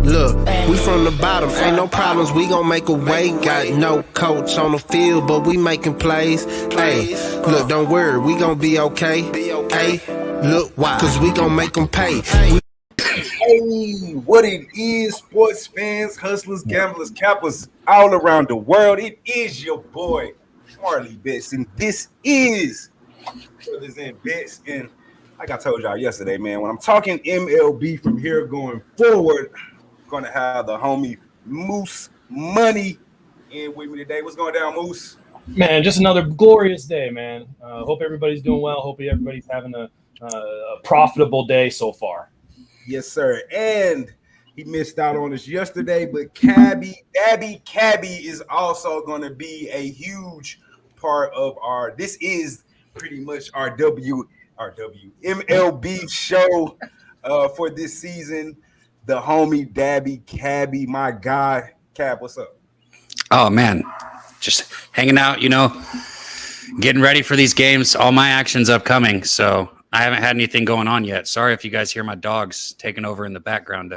Look, we from the bottom, ain't no problems, we gon' make a way. Got no coach on the field, but we making plays. Hey, look, don't worry, we gon' be okay. Hey, look, why? Cause we gon' make them pay. Hey, what it is, sports fans, hustlers, gamblers, cappers all around the world. It is your boy, Marley Bets, and this is Brothas N Bets. And like I told y'all yesterday, man, when I'm talking MLB from here going forward, I'm going to have the homie Moose Money in with me today. What's going down, Moose? Man, just another glorious day, man. Hope everybody's doing well. Hope everybody's having a profitable day so far. Yes, sir. And he missed out on us yesterday, but Cabby is also going to be a huge part of this is pretty much our MLB show for this season. The homie Dabby Cabby, my guy. Cab, what's up? Oh, man. Just hanging out, getting ready for these games. All my action's upcoming, so I haven't had anything going on yet. Sorry if you guys hear my dogs taking over in the background.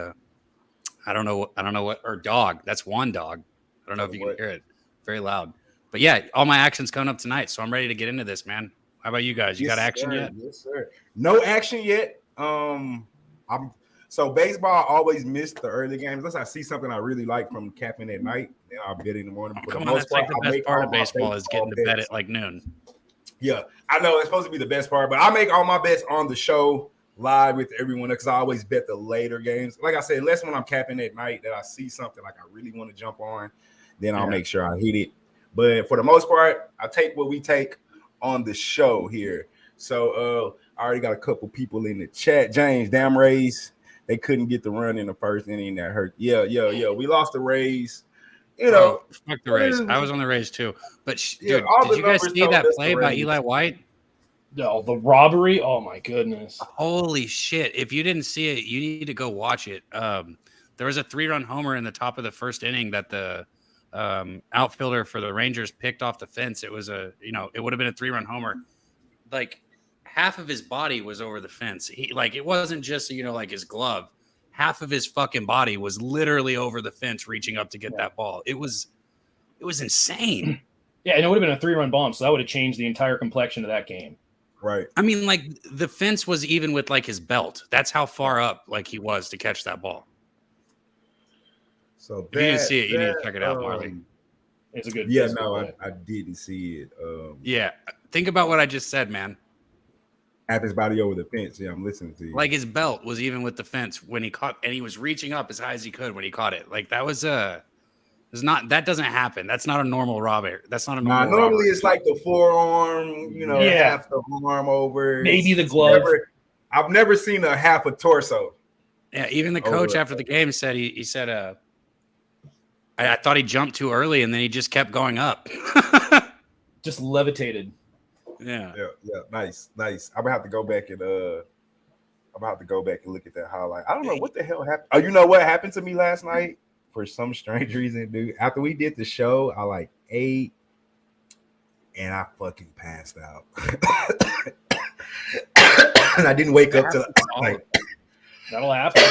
I don't know what, or dog. That's one dog. I don't know if you can hear it. Very loud. But yeah, all my action's coming up tonight, so I'm ready to get into this, man. How about you guys? You got action yet? Yes, sir. No action yet. So baseball, I always miss the early games. Unless I see something I really like from capping at night, then I'll bet in the morning. Come on, that's like the best part of baseball is getting to bed at like noon. Yeah, I know it's supposed to be the best part, but I make all my bets on the show live with everyone because I always bet the later games. Like I said, unless when I'm capping at night that I see something like I really want to jump on, then I'll make sure I hit it. But for the most part, I take what we take on the show here. So I already got a couple people in the chat. James, damn Rays, they couldn't get the run in the first inning. That hurt. Yeah. We lost the Rays. Fuck the Rays. I was on the Rays too. But dude, did you guys see that play by Eli White? No, the robbery. Oh my goodness! Holy shit! If you didn't see it, you need to go watch it. There was a 3-run homer in the top of the first inning that the outfielder for the Rangers picked off the fence. It was it would have been a 3-run homer. Like half of his body was over the fence. It wasn't just like his glove. Half of his fucking body was literally over the fence, reaching up to get that ball. It was insane. Yeah, and it would have been a 3-run bomb, so that would have changed the entire complexion of that game. Right. I mean, the fence was even with his belt. That's how far up he was to catch that ball. So if you didn't see it, you need to check it out, Marley. It's a good. Yeah, no, I didn't see it. Yeah, think about what I just said, man. Half his body over the fence. Yeah, I'm listening to you. His belt was even with the fence when he caught, and he was reaching up as high as he could when he caught it. That was that doesn't happen. That's not a normal robbery. That's not a normal. Normally robbery. it's like the forearm, half the arm over. Maybe the glove. I've never seen a half a torso. Yeah, even the coach after the game said he said I thought he jumped too early and then he just kept going up. Just levitated. Yeah. Nice. I'm gonna have to go back and look at that highlight. I don't know what the hell happened. Oh, you know what happened to me last night? For some strange reason, dude. After we did the show, I ate and I fucking passed out. And I didn't wake up till that'll happen.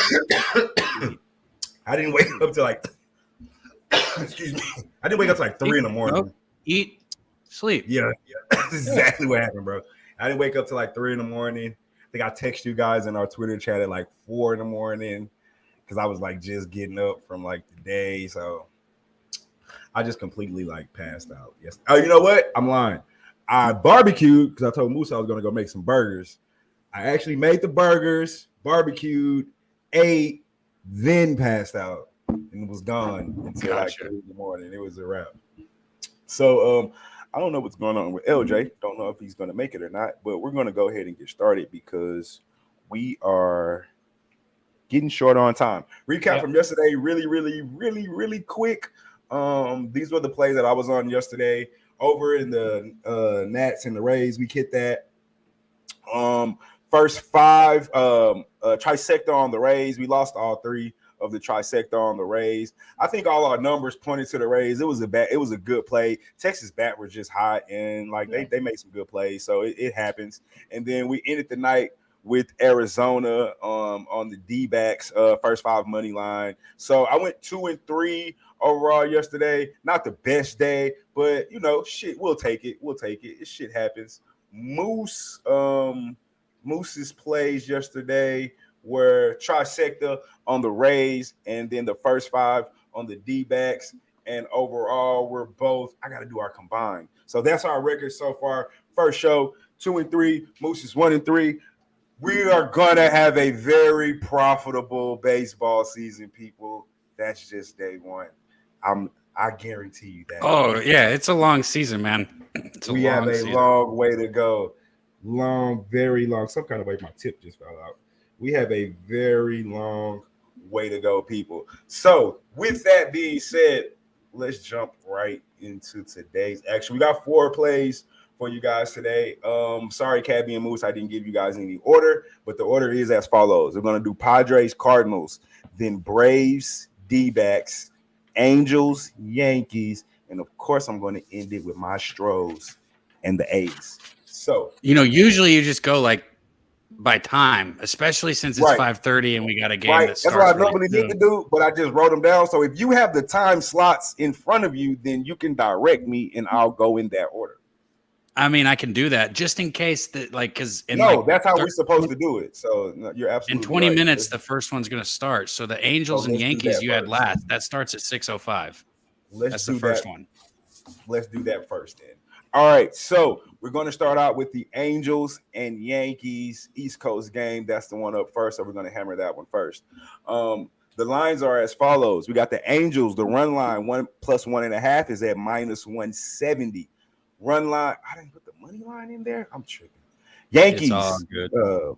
I didn't wake up till excuse me. I didn't wake up till 3 in the morning. Eat, sleep. Yeah. That's exactly what happened, bro. I didn't wake up till 3 in the morning. I think I texted you guys in our Twitter chat at 4 in the morning because I was just getting up from the day. So I just completely passed out. Yes. Oh, you know what? I'm lying. I barbecued because I told Moose I was going to go make some burgers. I actually made the burgers, barbecued, ate, then passed out and was gone until 3 in the morning. It was a wrap. So I don't know what's going on with LJ. Don't know if he's going to make it or not, but we're going to go ahead and get started because we are getting short on time. Recap from yesterday, really quick. These were the plays that I was on yesterday over in the Nats and the Rays. We hit that. First 5 trifecta on the Rays. We lost all 3 of the trifecta on the Rays. I think all our numbers pointed to the Rays. It was a good play. Texas bat were just hot and they made some good plays. So it happens. And then we ended the night with Arizona on the D-backs, first 5 money line. So I went 2-3 overall yesterday. Not the best day, but shit, we'll take it. It shit happens. Moose's plays yesterday were trifecta on the Rays and then the first 5 on the D-backs. And overall, we're both. I got to do our combined. So that's our record so far. First show, 2-3. Moose is 1-3. We are gonna have a very profitable baseball season, people. That's just day one. I guarantee you that. Oh yeah, it's a long season, man. We have a long way to go. Long, very long. Some kind of way my tip just fell out. We have a very long way to go, people. So with that being said, let's jump right into today's action. We got 4 plays for you guys today. Sorry, Cabby and Moose, I didn't give you guys any order, but the order is as follows. We're going to do Padres, Cardinals, then Braves, D-backs, Angels, Yankees, and of course, I'm going to end it with my Astros and the A's. So, usually you just go like by time, especially since it's 5:30 and we got a game that starts. That's what I normally need to do, but I just wrote them down. So if you have the time slots in front of you, then you can direct me and I'll go in that order. I mean, I can do that just in case that, because that's how we're supposed to do it. So you're absolutely in 20 right. minutes, the first one's going to start. So the Angels and Yankees you had last, that starts at 6:05. That's the first one. Let's do that first then. All right, so we're going to start out with the Angels and Yankees East Coast game. That's the one up first, so we're going to hammer that one first. The lines are as follows. We got the Angels, the run line, 1 + 1.5 is at -170. Run line, I didn't put the money line in there. I'm tripping. Yankees. It's all good. Hold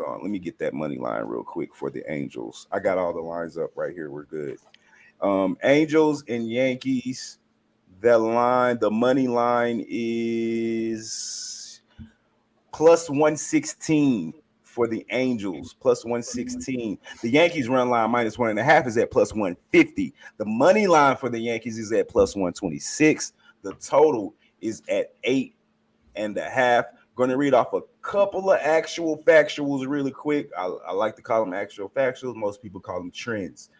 on, let me get that money line real quick for the Angels. I got all the lines up right here. We're good. Angels and Yankees. The money line is +116 for the Angels, +116. The Yankees run line -1.5 is at +150. The money line for the Yankees is at +126. The total is at 8.5. Going to read off a couple of actual factuals really quick. I like to call them actual factuals. Most people call them trends.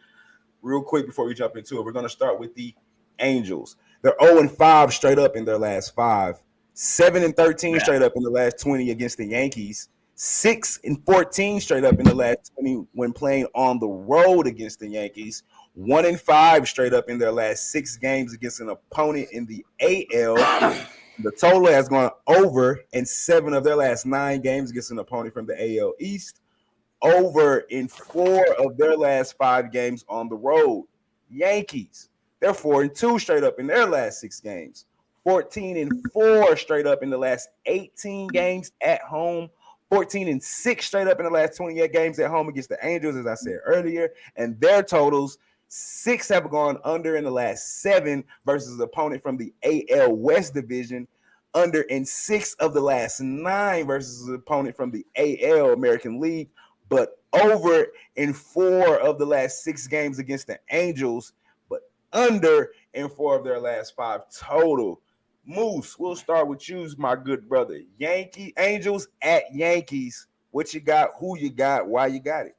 Real quick before we jump into it, we're going to start with the Angels. They're 0-5 straight up in their last 5, 7-13 straight up in the last 20 against the Yankees, 6-14 straight up in the last 20 when playing on the road against the Yankees, 1-5 straight up in their last 6 games against an opponent in the AL. The total has gone over in 7 of their last 9 games against an opponent from the AL East, over in 4 of their last 5 games on the road. Yankees, they're 4-2 straight up in their last 6 games, 14-4 straight up in the last 18 games at home, 14-6 straight up in the last 28 games at home against the Angels, as I said earlier, and their totals, 6 have gone under in the last 7 versus an opponent from the AL West Division, under in 6 of the last 9 versus an opponent from the AL American League, but over in 4 of the last 6 games against the Angels, but under in 4 of their last 5 total. Moose, we'll start with you, my good brother. Angels at Yankees. What you got? Who you got? Why you got it?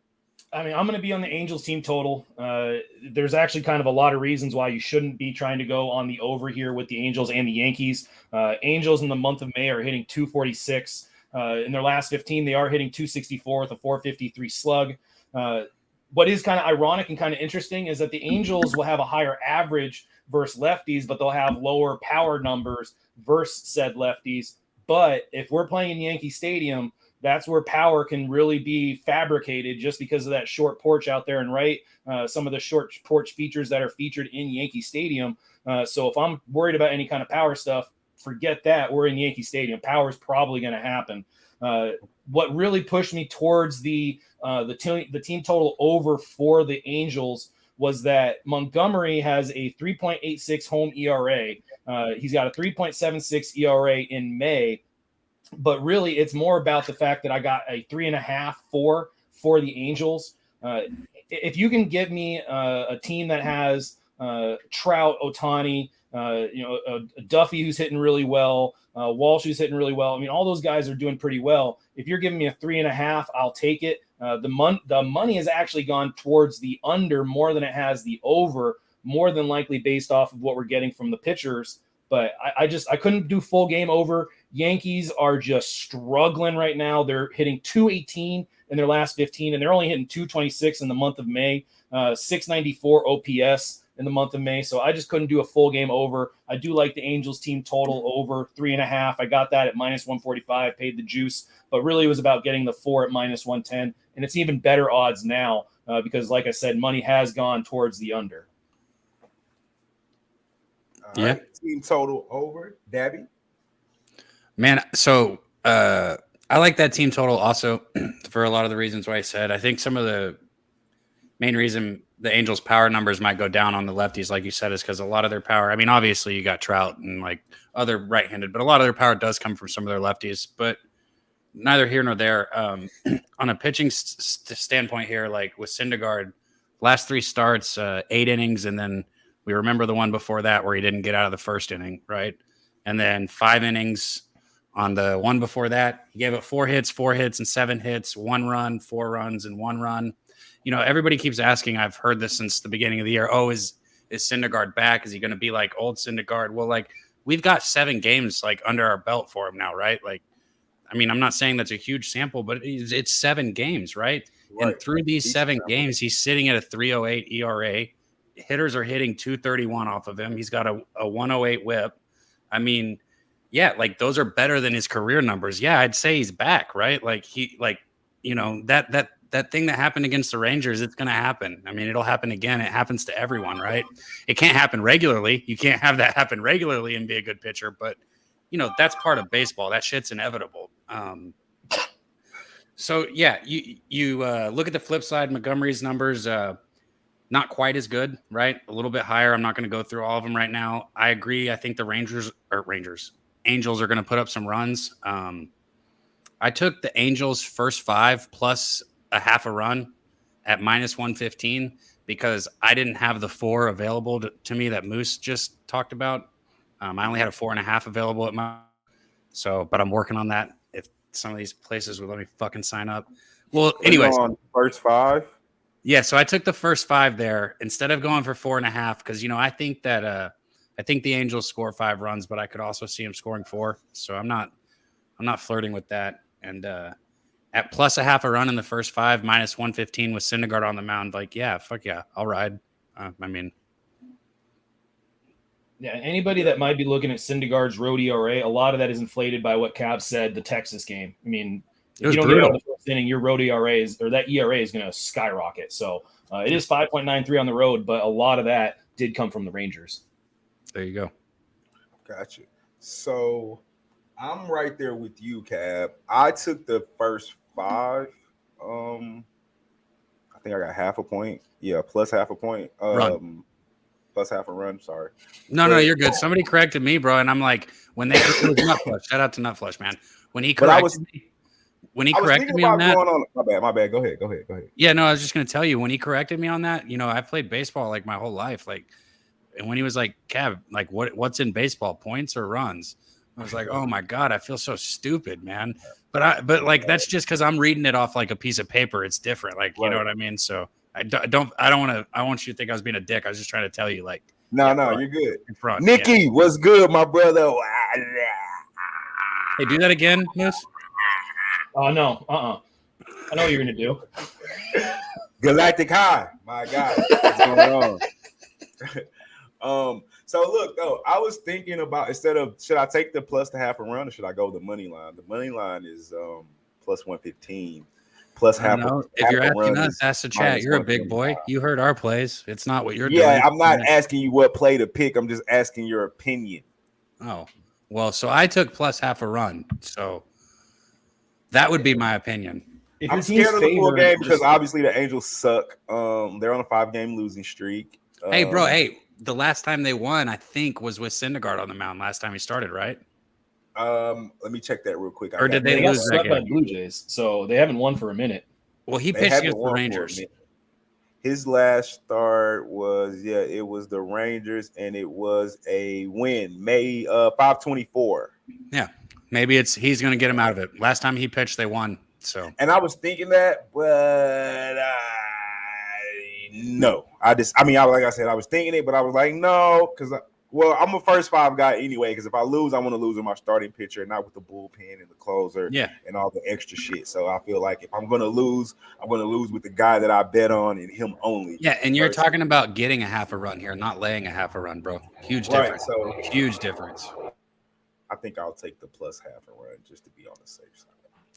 I mean, I'm going to be on the Angels team total. There's actually kind of a lot of reasons why you shouldn't be trying to go on the over here with the Angels and the Yankees. Angels in the month of May are hitting 246. In their last 15, they are hitting 264 with a 453 slug. What is kind of ironic and kind of interesting is that the Angels will have a higher average versus lefties, but they'll have lower power numbers versus said lefties. But if we're playing in Yankee Stadium, that's where power can really be fabricated just because of that short porch out there and right. Some of the short porch features that are featured in Yankee Stadium. So if I'm worried about any kind of power stuff, forget that. We're in Yankee Stadium. Power is probably going to happen. What really pushed me towards the team total over for the Angels was that Montgomery has a 3.86 home ERA. He's got a 3.76 ERA in May. But really, it's more about the fact that I got a 3.5, 4 for the Angels. If you can give me a team that has Trout, Ohtani, Duffy who's hitting really well, Walsh who's hitting really well. I mean, all those guys are doing pretty well. If you're giving me a 3.5, I'll take it. The money has actually gone towards the under more than it has the over, more than likely based off of what we're getting from the pitchers. But I couldn't do full game over. Yankees are just struggling right now. They're hitting 218 in their last 15, and they're only hitting 226 in the month of May, 694 OPS in the month of May. So I just couldn't do a full game over. I do like the Angels team total over 3.5. I got that at -145, paid the juice, but really it was about getting the 4 at -110. And it's even better odds now because, like I said, money has gone towards the under. All right. Team total over, Dabby. Man, so I like that team total also for a lot of the reasons why I said. I think some of the main reason the Angels' power numbers might go down on the lefties, like you said, is because a lot of their power. I mean, obviously you got Trout and like other right-handed, but a lot of their power does come from some of their lefties. But neither here nor there. On a pitching standpoint here, like with Syndergaard, last 3 starts, 8 innings, and then we remember the one before that where he didn't get out of the first inning, right? And then 5 innings on the one before that. He gave up 4 hits, and 7 hits, 1 run, 4 runs, and 1 run. You know, everybody keeps asking, I've heard this since the beginning of the year, is Syndergaard back? Is he going to be like old Syndergaard? Well, like, we've got 7 games like under our belt for him now, right? Like, I mean, I'm not saying that's a huge sample, but it's 7 games, right? And through these 7 games, he's sitting at a 3.08 ERA. Hitters are hitting 231 off of him. He's got a 108 whip. I mean, yeah, like those are better than his career numbers. Yeah, I'd say he's back, right? Like that thing that happened against the Rangers, it's going to happen. I mean, it'll happen again. It happens to everyone, right? It can't happen regularly. You can't have that happen regularly and be a good pitcher, but that's part of baseball. That shit's inevitable. So yeah, you look at the flip side, Montgomery's numbers, not quite as good, right? A little bit higher. I'm not going to go through all of them right now. I agree. I think the Angels are going to put up some runs. I took the Angels first 5 plus a half a run at -115 because I didn't have the 4 available to me that Moose just talked about. I only had a 4.5 available at but I'm working on that. If some of these places would let me fucking sign up. Well, anyways, on first 5. Yeah, so I took the first 5 there instead of going for 4.5 because I think that I think the Angels score 5 runs, but I could also see them scoring 4. So I'm not flirting with that. And at plus a half a run in the first 5, -115 with Syndergaard on the mound, like fuck yeah, I'll ride. Yeah, anybody that might be looking at Syndergaard's road ERA, a lot of that is inflated by what Cab said, the Texas game. I mean, if you don't get out of the first inning, your road ERA is going to skyrocket. So it is 5.93 on the road, but a lot of that did come from the Rangers. There you go. Gotcha. So I'm right there with you, Cab. I took the first 5. I think I got half a point. Yeah, plus half a point. Plus half a run. Sorry. No, you're good. Somebody corrected me, bro, and I'm like, when they Nutflush, shout out to Nutflush, man. When he corrected me on that. My bad. Go ahead. Yeah, no, I was just gonna tell you when he corrected me on that. I've played baseball like my whole life, like, and when he was like, Cab, like, what's in baseball, points or runs? I was like, oh my god, I feel so stupid, man. But like that's just because I'm reading it off like a piece of paper. It's different, like you know what I mean. So I want you to think I was being a dick. I was just trying to tell you, like, no, you're good. In front, Nikki, what's good, my brother? Hey, do that again, Moose. Oh no, I know what you're gonna do. Galactic High, my God, what's going on? So look, though, I was thinking about instead of should I take the plus the half a run or should I go the money line? The money line is plus 115. Plus half. If you're asking us, ask the chat. You're a big boy. You heard our plays. It's not what you're doing. Yeah, I'm not asking you what play to pick. I'm just asking your opinion. Oh, well, so I took plus half a run. So that would be my opinion. I'm scared of the full game because obviously the Angels suck. They're on a 5-game losing streak. Hey, bro. Hey, the last time they won, I think, was with Syndergaard on the mound. Last time he started, right? Let me check that real quick. Or did they lose that game? By Blue Jays, so they haven't won for a minute. Well, he pitched against the Rangers. His last start was it was the Rangers, and it was a win. May 5/24. Yeah, maybe he's going to get him out of it. Last time he pitched, they won. So, and I was thinking that, but no, I like I said, I was thinking it, but I was like, no, because I'm a first five guy anyway. Because if I lose, I want to lose with my starting pitcher, not with the bullpen and the closer, and all the extra shit. So I feel like if I'm gonna lose, I'm gonna lose with the guy that I bet on and him only. Yeah, and you're talking about getting a half a run here, not laying a half a run, bro. Huge difference. So huge difference. I think I'll take the plus half a run just to be on the safe side.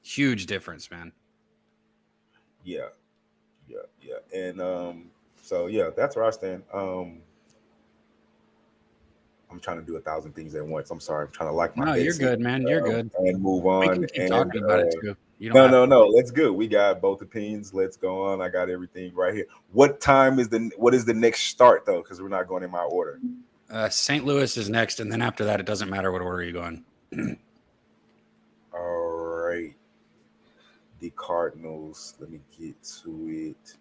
Huge difference, man. Yeah. And so that's where I stand. I'm trying to do 1,000 things at once. I'm sorry. I'm trying to like my. No, you're good, man. You're good. And move on. We can keep talking about it too. No. Let's go. We got both opinions. Let's go on. I got everything right here. What is the next start though? Because we're not going in my order. St. Louis is next, and then after that, it doesn't matter what order you're going. All right. The Cardinals. Let me get to it.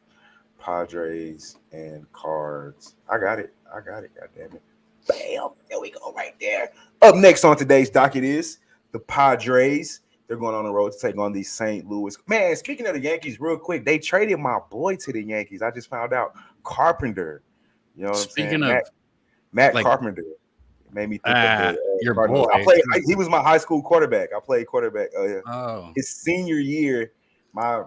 Padres and Cards. I got it. God damn it. Bam. There we go right there. Up next on today's docket is the Padres. They're going on the road to take on the St. Louis. Man, speaking of the Yankees, real quick, they traded my boy to the Yankees. I just found out. Carpenter. You know what I'm saying? Speaking of Matt Carpenter. Made me think of your Cardinals. boy. He was my high school quarterback. I played quarterback. His senior year, my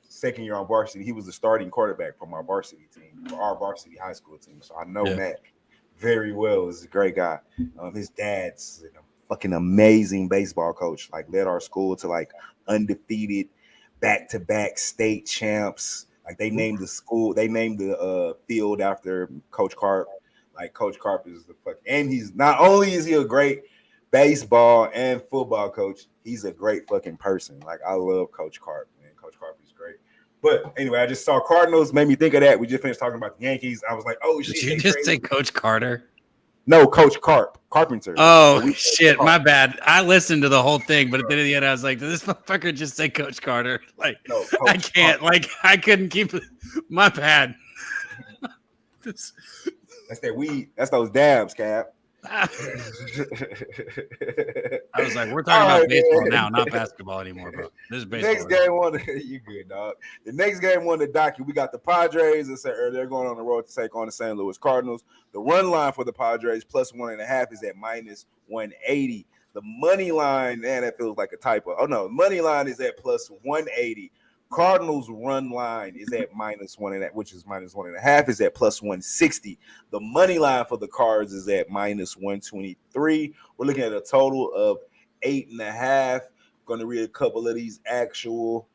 second year on varsity, he was the starting quarterback for my varsity team, for our varsity high school team. So I know Matt very well. He's a great guy. His dad's a fucking amazing baseball coach. Like led our school to like undefeated, back-to-back state champs. Like they named the field after Coach Carp. Like Coach Carp is the fuck, and he's not only is he a great baseball and football coach, he's a great fucking person. Like I love Coach Carp, man. Coach Carp is great. But anyway, I just saw Cardinals, made me think of that. We just finished talking about the Yankees. I was like, oh shit. Did you just say Coach Carter? No, Coach Carpenter. Oh shit, my bad. I listened to the whole thing, but at the end of the end, I was like, did this motherfucker just say Coach Carter? Like, no, I can't. Carter. Like, I couldn't keep it. My bad. That's that weed. That's those dabs, Cap. I was like, we're talking about baseball now, not basketball anymore, bro. This is baseball. Next game on you good, dog. The next game on the docket, we got the Padres. I said earlier, they're going on the road to take on the St. Louis Cardinals. The run line for the Padres plus 1.5 is at minus 180. The money line, man, that feels like a typo. Oh no, money line is at plus 180. Cardinals run line is at minus 1.5, which is minus 1.5, is at plus 160. The money line for the Cards is at minus 123. We're looking at a total of 8.5. Going to read a couple of these factuals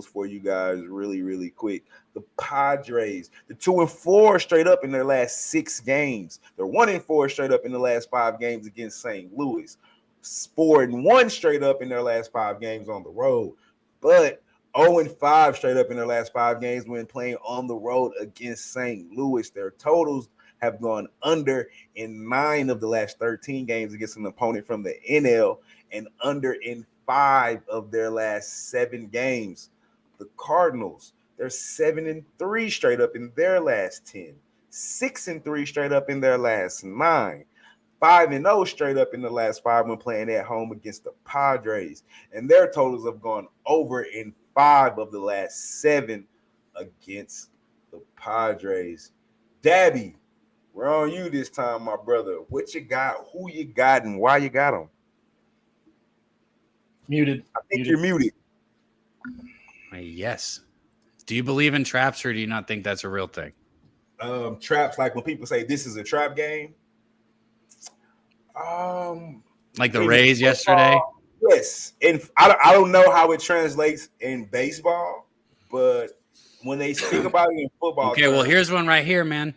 for you guys really, really quick. The Padres, they're 2-4 straight up in their last 6 games. They're 1-4 straight up in the last 5 games against St. Louis. 4-1 straight up in their last 5 games on the road. But 0-5 straight up in their last 5 games when playing on the road against St. Louis. Their totals have gone under in 9 of the last 13 games against an opponent from the NL and under in 5 of their last 7 games. The Cardinals, they're 7-3 straight up in their last 10, 6-3 straight up in their last 9. 5-0 straight up in the last 5 when playing at home against the Padres. And their totals have gone over in 5 of the last 7 against the Padres. Dabby, we're on you this time, my brother. What you got, who you got, and why you got them? Muted. I think you're muted. Yes. Do you believe in traps or do you not think that's a real thing? Traps, like when people say this is a trap game. Like the Rays yesterday? Yes. And I don't know how it translates in baseball, but when they speak about it in football. Okay, well, here's one right here, man.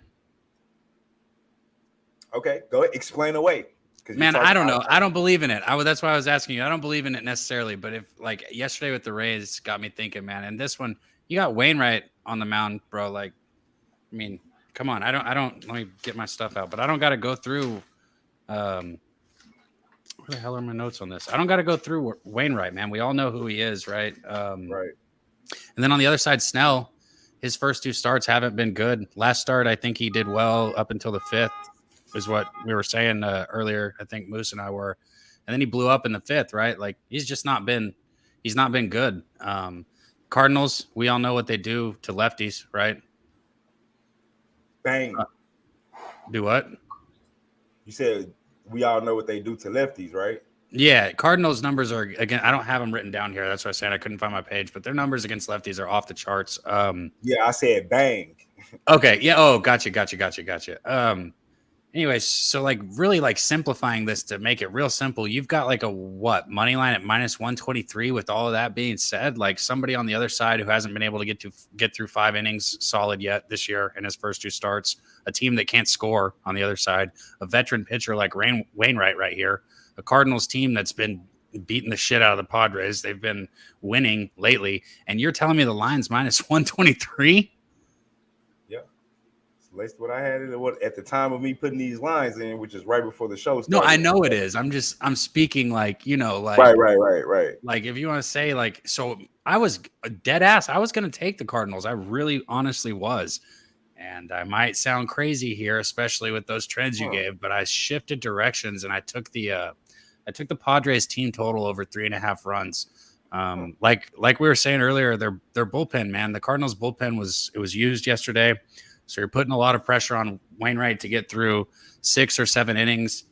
Okay, go ahead. Explain away. Man, I don't know. I don't believe in it. That's why I was asking you. I don't believe in it necessarily, but if like yesterday with the Rays got me thinking, man. And this one, you got Wainwright on the mound, bro. Like, I mean, come on. I don't. Let me get my stuff out, but I don't got to go through. Where the hell are my notes on this? I don't got to go through Wainwright, man. We all know who he is, right? Right. And then on the other side, Snell his first 2 starts haven't been good. Last start, I think he did well up until the 5th, is what we were saying earlier. I think Moose and I were, and then he blew up in the 5th, right? Like he's not been good. Cardinals, we all know what they do to lefties, right? Bang. Do what? You said we all know what they do to lefties, right? Yeah, Cardinals numbers are, again, I don't have them written down here. That's what I said. I couldn't find my page, but their numbers against lefties are off the charts. Yeah, I said bang. Okay. Yeah. Oh, gotcha. Anyways, so like really like simplifying this to make it real simple, you've got like a what money line at -123. With all of that being said, like somebody on the other side who hasn't been able to get through 5 innings solid yet this year in his first 2 starts, a team that can't score on the other side, a veteran pitcher like Wainwright right here, a Cardinals team that's been beating the shit out of the Padres. They've been winning lately, and you're telling me the line's -123? That's what I had at the time of me putting these lines in, which is right before the show started. No, I know it is. I'm speaking like, like right. Like if you want to say like, so I was a dead ass. I was going to take the Cardinals. I really honestly was. And I might sound crazy here, especially with those trends you gave, but I shifted directions and I took the Padres team total over 3.5 runs. Like we were saying earlier, their bullpen, man, the Cardinals bullpen was used yesterday. So you're putting a lot of pressure on Wainwright to get through 6 or 7 innings.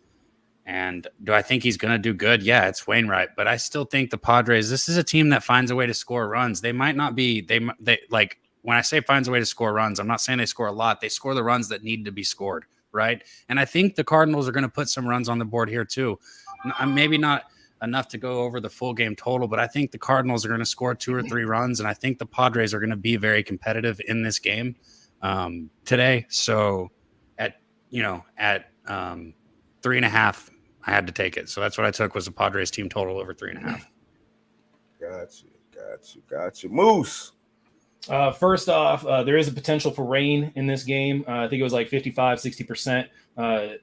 And do I think he's going to do good? Yeah, it's Wainwright. But I still think the Padres, this is a team that finds a way to score runs. They might not be, they like, when I say finds a way to score runs, I'm not saying they score a lot. They score the runs that need to be scored, right? And I think the Cardinals are going to put some runs on the board here too. Maybe not enough to go over the full game total, but I think the Cardinals are going to score 2 or 3 runs. And I think the Padres are going to be very competitive in this game today. So at 3.5, I had to take it. So that's what I took, was the Padres team total over 3.5. Gotcha. Moose. First off, there is a potential for rain in this game. I think it was like 55, 60%.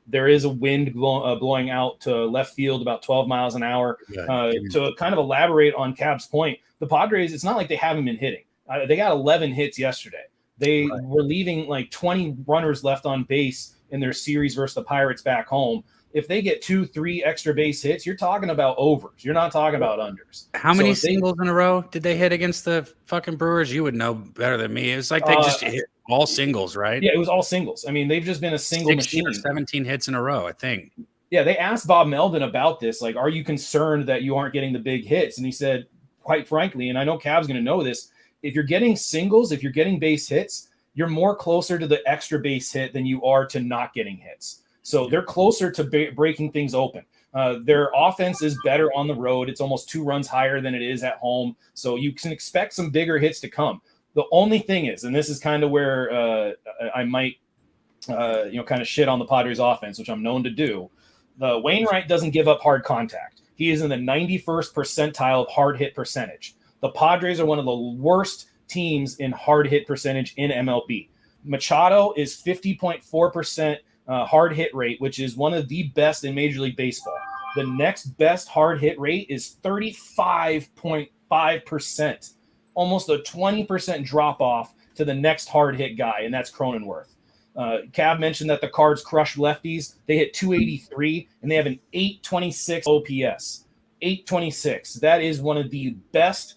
There is a wind blowing out to left field about 12 miles an hour. To kind of elaborate on Cab's point, the Padres, it's not like they haven't been hitting. They got 11 hits yesterday. They were leaving like 20 runners left on base in their series versus the Pirates back home. If they get 2-3 extra base hits, you're talking about overs. You're not talking about unders. How many singles in a row did they hit against the fucking Brewers? You would know better than me. It was like they just hit all singles, right? Yeah, it was all singles. I mean, they've just been a single 16 machine. or 17 hits in a row, I think. Yeah, they asked Bob Melvin about this. Like, are you concerned that you aren't getting the big hits? And he said, quite frankly, and I know Cab's going to know this, if you're getting singles, if you're getting base hits, you're more closer to the extra base hit than you are to not getting hits. So they're closer to breaking things open. Their offense is better on the road. It's almost 2 runs higher than it is at home. So you can expect some bigger hits to come. The only thing is, and this is kind of where I might, kind of shit on the Padres offense, which I'm known to do. The Wainwright doesn't give up hard contact. He is in the 91st percentile of hard hit percentage. The Padres are one of the worst teams in hard hit percentage in MLB. Machado is 50.4% hard hit rate, which is one of the best in Major League Baseball. The next best hard hit rate is 35.5%, almost a 20% drop off to the next hard hit guy, and that's Cronenworth. Cab mentioned that the Cards crushed lefties. They hit 283, and they have an 826 OPS. 826. That is one of the best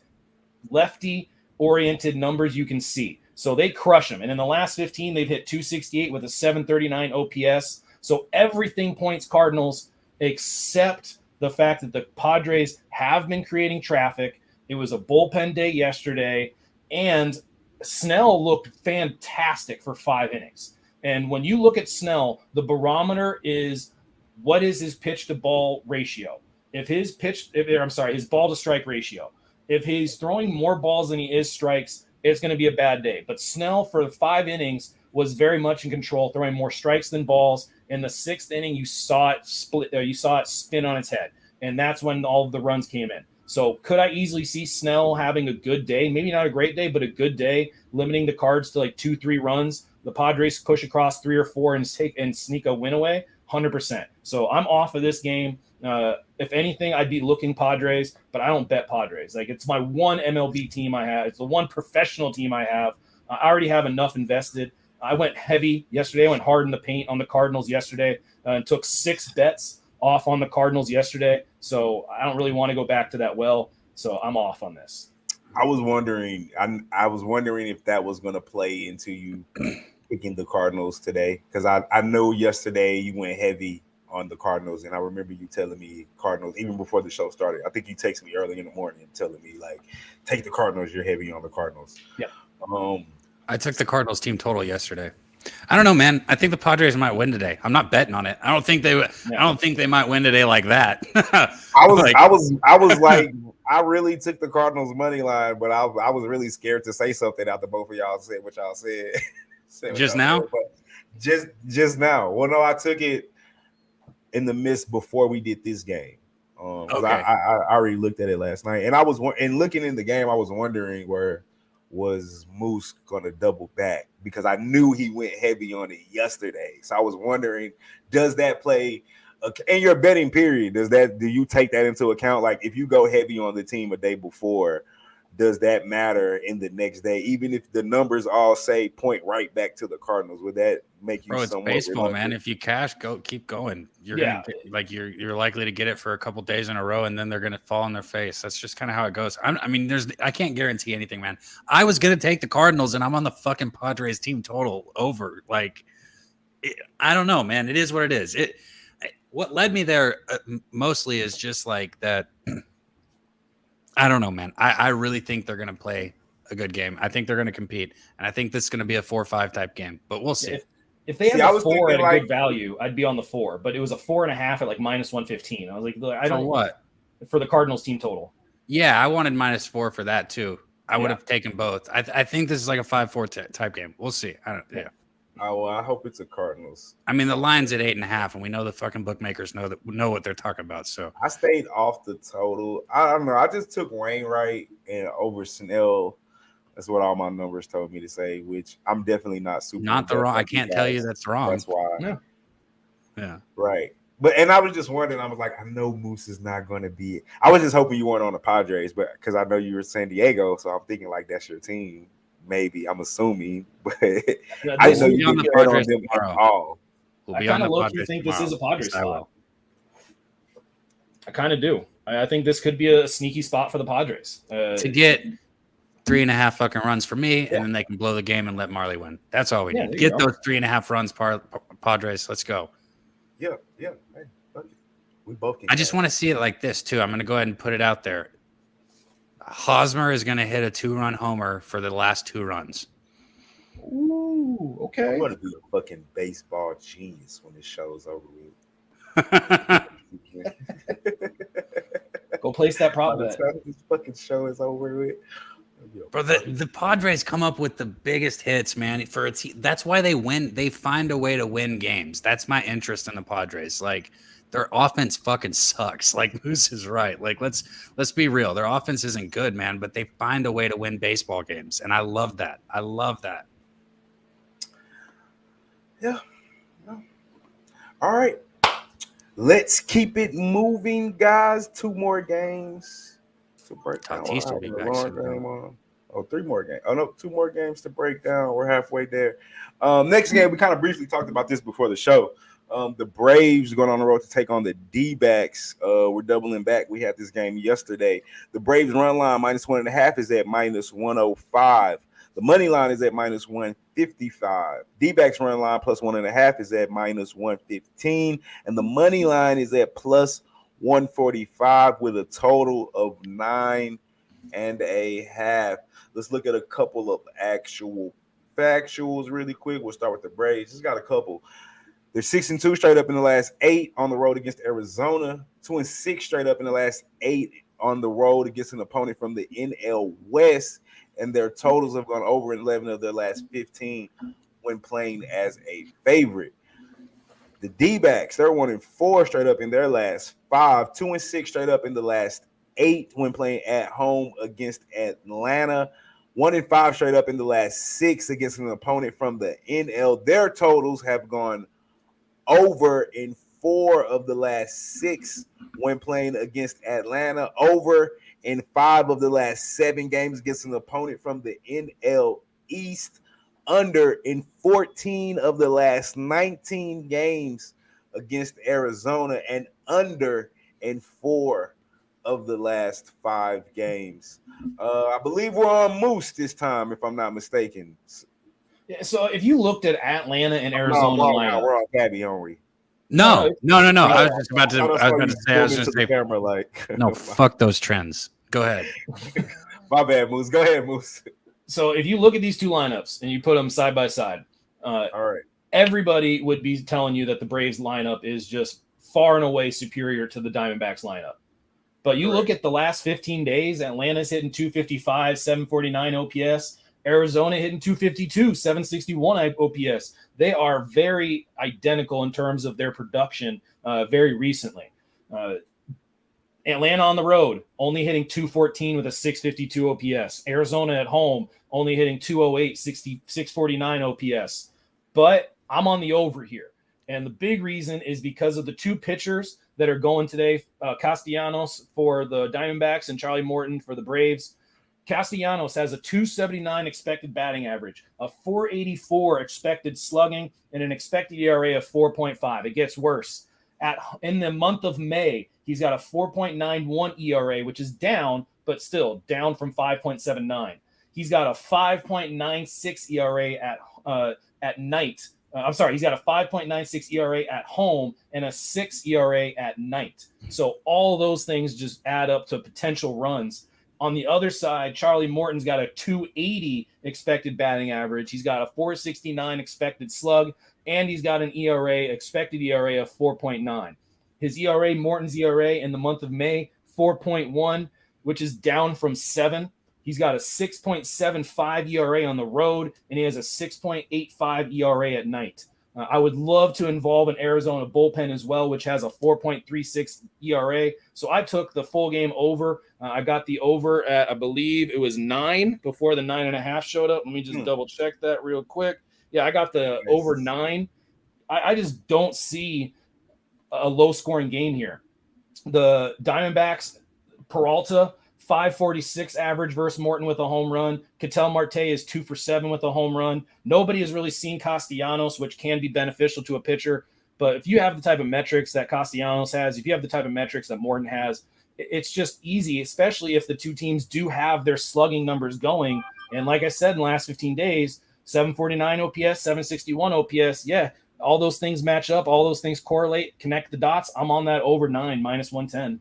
lefty-oriented numbers you can see. So they crush them. And in the last 15, they've hit 268 with a 739 OPS. So everything points Cardinals except the fact that the Padres have been creating traffic. It was a bullpen day yesterday, and Snell looked fantastic for 5 innings. And when you look at Snell, the barometer is what is his pitch to ball ratio. His ball to strike ratio. If he's throwing more balls than he is strikes, it's going to be a bad day. But Snell, for 5 innings, was very much in control, throwing more strikes than balls. In the 6th inning, you saw it split. You saw it spin on its head, and that's when all of the runs came in. So could I easily see Snell having a good day? Maybe not a great day, but a good day, limiting the Cards to like 2-3 runs. The Padres push across 3 or 4 and sneak a win away, 100%. So I'm off of this game. If anything, I'd be looking Padres, but I don't bet Padres. Like, it's my one MLB team I have. It's the one professional team I have. I already have enough invested. I went heavy yesterday. I went hard in the paint on the Cardinals yesterday and took 6 bets off on the Cardinals yesterday. So I don't really want to go back to that well. So I'm off on this. I was wondering if that was going to play into you picking the Cardinals today, because I know yesterday you went heavy on the Cardinals, and I remember you telling me Cardinals even before the show started. I think you texted me early in the morning telling me like, take the Cardinals. You're heavy on the Cardinals. Yeah. I took the Cardinals team total yesterday. I don't know, man. I think the Padres might win today. I'm not betting on it. I don't think they might win today like that. I was like, I really took the Cardinals money line, but I was really scared to say something after both of y'all said what y'all said. Just now? Just now. Well, no, I took it in the midst before we did this game. Okay. I already looked at it last night, and looking in the game, I was wondering where was Moose going to double back, because I knew he went heavy on it yesterday. So I was wondering, does that play in your betting period? Do you take that into account? Like if you go heavy on the team a day before, does that matter in the next day? Even if the numbers all say point right back to the Cardinals, would that make you? Bro, it's baseball, man. If you cash, keep going. You're likely to get it for a couple days in a row, and then they're gonna fall on their face. That's just kind of how it goes. I can't guarantee anything, man. I was gonna take the Cardinals, and I'm on the fucking Padres team total over. I don't know, man. It is what it is. What led me there mostly is just like that. I don't know, man. I really think they're going to play a good game. I think they're going to compete, and I think this is going to be a 4-5 type game. But we'll see. If they had a 4 at a good value, I'd be on the 4. But it was a 4.5 at like -115. I was like, I don't what for the Cardinals team total. Yeah, I wanted -4 for that too. I would have taken both. I think this is like a 5-4 type game. We'll see. Oh, well, I hope it's a Cardinals. I mean, the line's at 8.5, and we know the fucking bookmakers know what they're talking about. So I stayed off the total. I don't know. I just took Wainwright and over Snell. That's what all my numbers told me to say, which I'm definitely not super. Not the wrong. I can't tell you that's wrong. That's why. Yeah. Right. But I was just wondering. I was like, I know Moose is not going to be. I was just hoping you weren't on the Padres, but because I know you were San Diego, so I'm thinking like that's your team. Maybe I'm assuming, but I didn't know you on the Padres on them at all. I kind of low-key think this is a Padres spot. I kind of do. I think this could be a sneaky spot for the Padres to get 3.5 fucking runs for me, and then they can blow the game and let Marley win. That's all we need. Get those 3.5 runs, Padres. Let's go. Yeah. Hey, we both. I just want to see it like this too. I'm going to go ahead and put it out there. Hosmer is going to hit a 2-run homer for the last 2 runs. Ooh, okay. I'm going to be a fucking baseball genius when this show's over with. Go place that prop bet. This fucking show is over with. Bro, the Padres come up with the biggest hits, man. For a team, that's why they win. They find a way to win games. That's my interest in the Padres. Like, their offense fucking sucks. Like, Moose is right. Like, let's be real. Their offense isn't good, man, but they find a way to win baseball games, and I love that. Yeah. All right. Let's keep it moving, guys. 2 more games to break down. Tatis will be back soon. 3 more games. Oh, no, 2 more games to break down. We're halfway there. Next game, we kind of briefly talked about this before the show. The Braves are going on the road to take on the D-backs. We're doubling back. We had this game yesterday. The Braves run line -1.5 is at -105. The money line is at -155. D-backs run line +1.5 is at -115. And the money line is at +145 with a total of 9.5. Let's look at a couple of actual factuals really quick. We'll start with the Braves. Just got a couple. They're 6-2 straight up in the last 8 on the road against Arizona. 2-6 straight up in the last 8 on the road against an opponent from the NL West. And their totals have gone over 11 of their last 15 when playing as a favorite. The D-backs, they're 1-4 straight up in their last 5. 2-6 straight up in the last 8 when playing at home against Atlanta. 1-5 straight up in the last 6 against an opponent from the NL. Their totals have gone over in 4 of the last 6 when playing against Atlanta. Over in 5 of the last 7 games against an opponent from the NL East, under in 14 of the last 19 games against Arizona, and under in 4 of the last 5 games. I believe we're on Moose this time, if I'm not mistaken. Yeah, so if you looked at Atlanta and Arizona lineup, we're on Gabby, aren't we? No. I was just about to say, camera like no, fuck those trends. Go ahead. My bad, Moose. Go ahead, Moose. So if you look at these two lineups and you put them side by side, all right, everybody would be telling you that the Braves lineup is just far and away superior to the Diamondbacks lineup. But you look at the last 15 days, Atlanta's hitting 255, 749 OPS. Arizona hitting 252, 761 OPS. They are very identical in terms of their production very recently. Atlanta on the road, only hitting 214 with a 652 OPS. Arizona at home, only hitting 208, 649 OPS. But I'm on the over here. And the big reason is because of the two pitchers that are going today, Castellanos for the Diamondbacks and Charlie Morton for the Braves. Castellanos has a 279 expected batting average, a 484 expected slugging, and an expected ERA of 4.5. It gets worse. In the month of May, he's got a 4.91 ERA, which is down, but still down from 5.79. He's got a 5.96 ERA at night. He's got a 5.96 ERA at home and a 6 ERA at night. So all those things just add up to potential runs. On the other side, Charlie Morton's got a 280 expected batting average. He's got a 469 expected slug, and he's got an expected ERA of 4.9. His ERA, Morton's ERA in the month of May, 4.1, which is down from 7. He's got a 6.75 ERA on the road, and he has a 6.85 ERA at night. I would love to involve an Arizona bullpen as well, which has a 4.36 ERA. So I took the full game over. I got the over at, I believe it was 9 before the 9.5 showed up. Let me just double check that real quick. Yeah, I got the over 9. I just don't see a low scoring game here. The Diamondbacks, Peralta, 546 average versus Morton with a home run. Ketel Marte is 2 for 7 with a home run. Nobody has really seen Castellanos, which can be beneficial to a pitcher. But if you have the type of metrics that Castellanos has, if you have the type of metrics that Morton has, it's just easy, especially if the two teams do have their slugging numbers going. And like I said, in the last 15 days, 749 OPS, 761 OPS. Yeah, all those things match up. All those things correlate, connect the dots. I'm on that over 9, minus 110.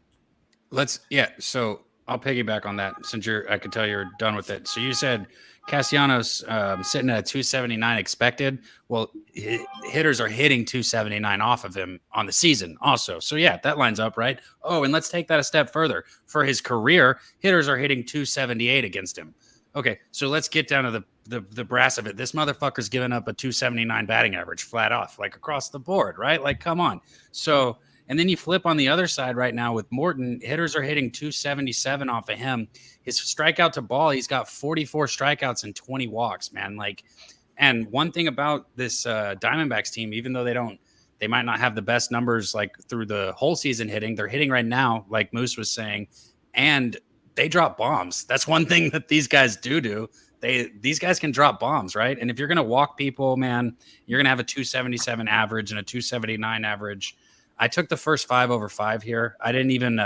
So I'll piggyback on that since I could tell you're done with it. So you said Castellanos sitting at a 279 expected. Well, hitters are hitting 279 off of him on the season also. So yeah, that lines up, right? Oh, and let's take that a step further. For his career, hitters are hitting 278 against him. Okay, so let's get down to the brass of it. This motherfucker's giving up a 279 batting average flat off, like across the board, right? Like, come on. So, and then you flip on the other side right now with Morton. Hitters are hitting 277 off of him. His strikeout to ball, he's got 44 strikeouts and 20 walks, man. Like, and one thing about this Diamondbacks team, even though they might not have the best numbers like through the whole season hitting, they're hitting right now, like Moose was saying, and they drop bombs. That's one thing that these guys do. These guys can drop bombs, right? And if you're going to walk people, man, you're going to have a 277 average and a 279 average. I took the first 5 over 5 here. I didn't even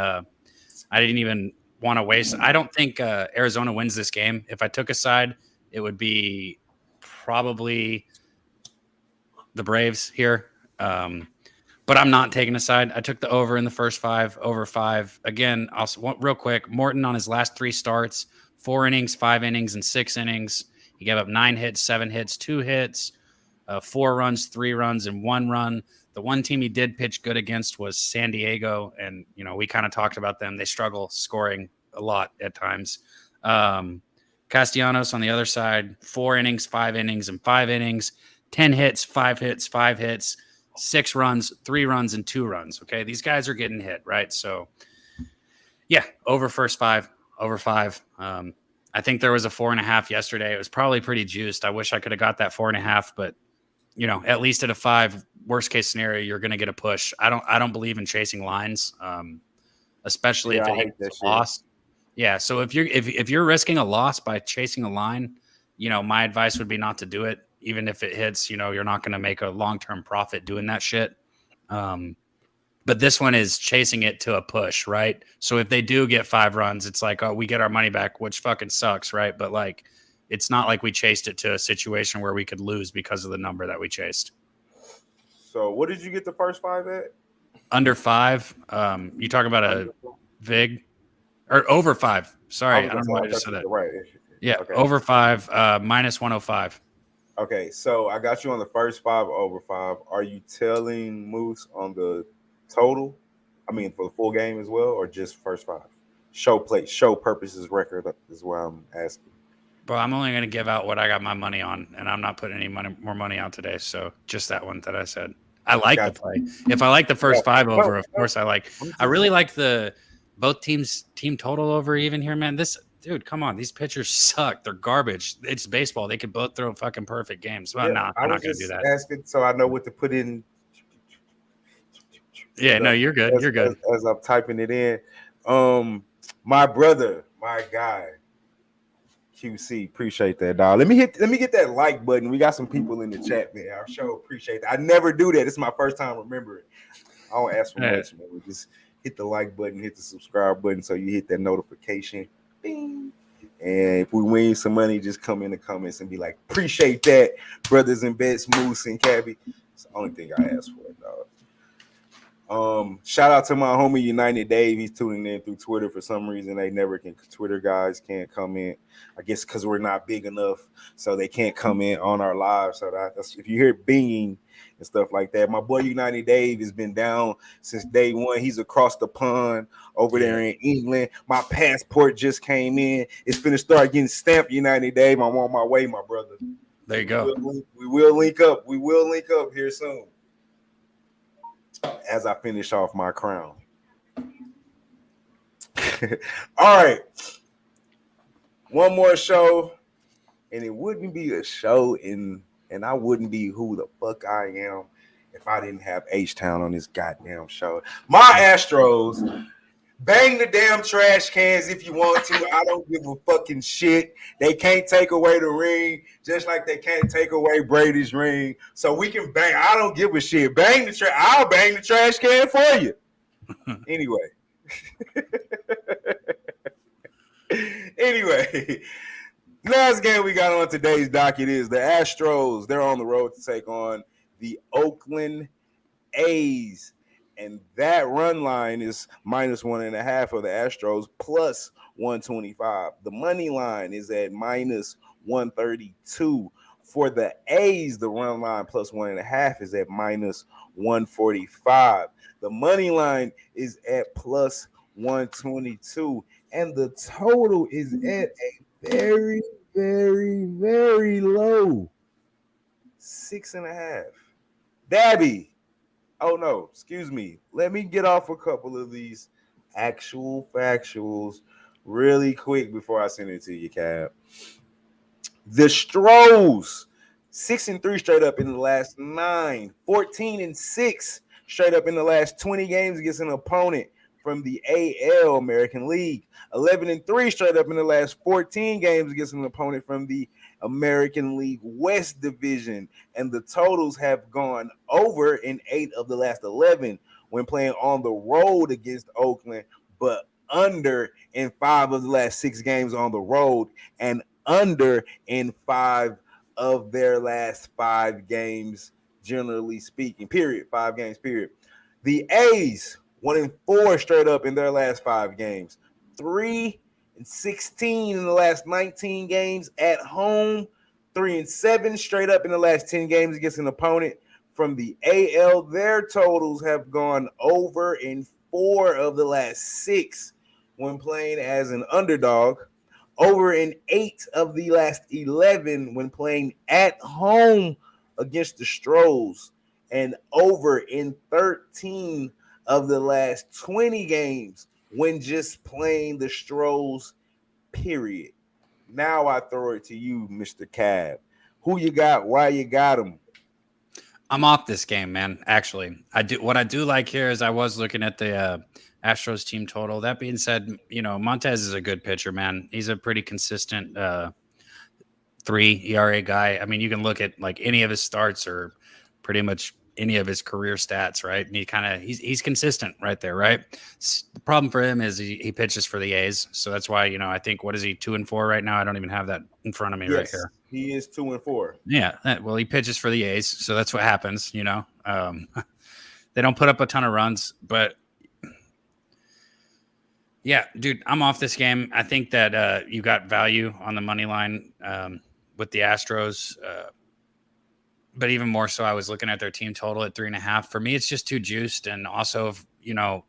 want to waste. I don't think Arizona wins this game. If I took a side, it would be probably the Braves here. But I'm not taking a side. I took the over in the first 5 over 5. Again, real quick, Morton on his last 3 starts, 4 innings, 5 innings, and 6 innings. He gave up 9 hits, 7 hits, 2 hits, 4 runs, 3 runs, and 1 run. The one team he did pitch good against was San Diego, and we kind of talked about them. They struggle scoring a lot at times. Castellanos on the other side, 4 innings, 5 innings, and 5 innings, 10 hits, 5 hits, 5 hits, 6 runs, 3 runs, and 2 runs. Okay, these guys are getting hit, right? So, yeah, over first 5, over 5. I think there was a 4.5 yesterday. It was probably pretty juiced. I wish I could have got that 4.5, but at least at a 5, worst case scenario, you're going to get a push. I don't believe in chasing lines, especially if it is a loss. Yeah. So if you're risking a loss by chasing a line, my advice would be not to do it. Even if it hits, you're not going to make a long-term profit doing that shit. But this one is chasing it to a push, right? So if they do get 5 runs, it's like, oh, we get our money back, which fucking sucks, right? But like, it's not like we chased it to a situation where we could lose because of the number that we chased. So what did you get the first 5 at? Under 5. You talking about a VIG or over 5? Sorry, I don't know why I just said that. Right. Yeah, okay. Over 5, minus 105. Okay, so I got you on the first 5 over 5. Are you telling Moose on the total? I mean, for the full game as well, or just first 5? Show purposes record is what I'm asking. Bro, I'm only going to give out what I got my money on, and I'm not putting any more money out today. So just that one that I said. I like the play. If I like the first 5 over, of course I like. I really like the both teams team total over even here, man. Dude, come on. These pitchers suck. They're garbage. It's baseball. They could both throw fucking perfect games. Well, no, I'm not going to do that. Asking so I know what to put in. Yeah, no, you're good. You're good. As I'm typing it in. My brother, my guy, QC, appreciate that, dog. Let me get that like button. We got some people in the chat, man. I sure appreciate that. I never do that. It's my first time remembering. I don't ask for much, man. We just hit the like button, hit the subscribe button, so you hit that notification. Bing. And if we win some money, just come in the comments and be like, appreciate that, Brothas N Bets, Moose and Cabby. It's the only thing I ask for, dog. Shout out to my homie United Dave. He's tuning in through Twitter. For some reason, Twitter guys can't comment. I guess because we're not big enough, so they can't come in on our live. So that's if you hear binging and stuff like that. My boy United Dave has been down since day one. He's across the pond over there in England. My passport just came in. It's finna start getting stamped. United Dave, I'm on my way, my brother. There you go. We will link up. We will link up here soon. As I finish off my crown. All right. One more show, and it wouldn't be a show, and I wouldn't be who the fuck I am if I didn't have H-Town on this goddamn show. My Astros, bang the damn trash cans if you want to. I don't give a fucking shit. They can't take away the ring, just like they can't take away Brady's ring. So we can bang. I don't give a shit. Bang the trash. I'll bang the trash can for you. Anyway. Last game we got on today's docket is the Astros. They're on the road to take on the Oakland A's. And that run line is minus 1.5 of the Astros plus 125. The money line is at minus 132. For the A's, the run line plus 1.5 is at minus 145. The money line is at plus 122. And the total is at a very, very, very low 6.5. Dabby. Oh, no, excuse me. Let me get off a couple of these actual factuals really quick before I send it to you, Cab. The Stros, 6-3 straight up in the last 9, 14-6 straight up in the last 20 games against an opponent from the AL American League. 11-3 straight up in the last 14 games against an opponent from the American League West Division. And the totals have gone over in 8 of the last 11 when playing on the road against Oakland, but under in 5 of the last 6 games on the road and under in 5 of their last 5 games, generally speaking, period. 5 games, period. The A's 1-4 straight up in their last 5 games. 3-16 in the last 19 games at home. 3-7 straight up in the last 10 games against an opponent from the AL. Their totals have gone over in 4 of the last 6 when playing as an underdog. Over in 8 of the last 11 when playing at home against the Stros. And over in 13 of the last 20 games when just playing the Stros, period. Now I throw it to you, Mr. Cab. Who you got? Why you got him? I'm off this game, man. Actually, what I do like here is I was looking at the Astros team total. That being said, Montez is a good pitcher, man. He's a pretty consistent 3 ERA guy. I mean, you can look at like any of his starts or pretty much any of his career stats, right? And he's consistent right there, right? The problem for him is he pitches for the A's, so that's why I think what is he 2-4 right now? I don't even have that in front of me right here. He is 2-4. Yeah, well, he pitches for the A's, so that's what happens. They don't put up a ton of runs, but yeah, dude, I'm off this game. I think that you got value on the money line with the Astros. But even more so, I was looking at their team total at 3.5. For me, it's just too juiced. And also, the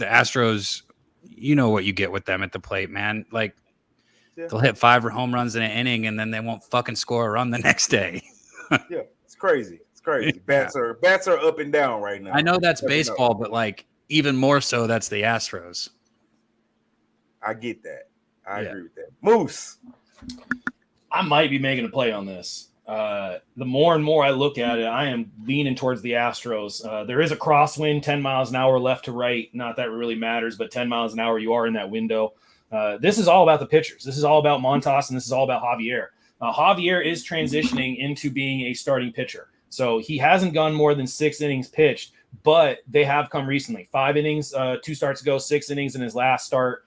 Astros, what you get with them at the plate, man. Like, they'll hit 5 home runs in an inning, and then they won't fucking score a run the next day. Yeah, it's crazy. It's crazy. Bats are up and down right now. I know that's baseball, but like even more so, that's the Astros. I get that. I agree with that. Moose. I might be making a play on this. The more and more I look at it, I am leaning towards the Astros. There is a crosswind, 10 miles an hour left to right. Not that it really matters, but 10 miles an hour, you are in that window. This is all about the pitchers. This is all about Montas, and this is all about Javier. Javier is transitioning into being a starting pitcher. So he hasn't gone more than 6 innings pitched, but they have come recently. 5 innings, 2 starts ago, 6 innings in his last start.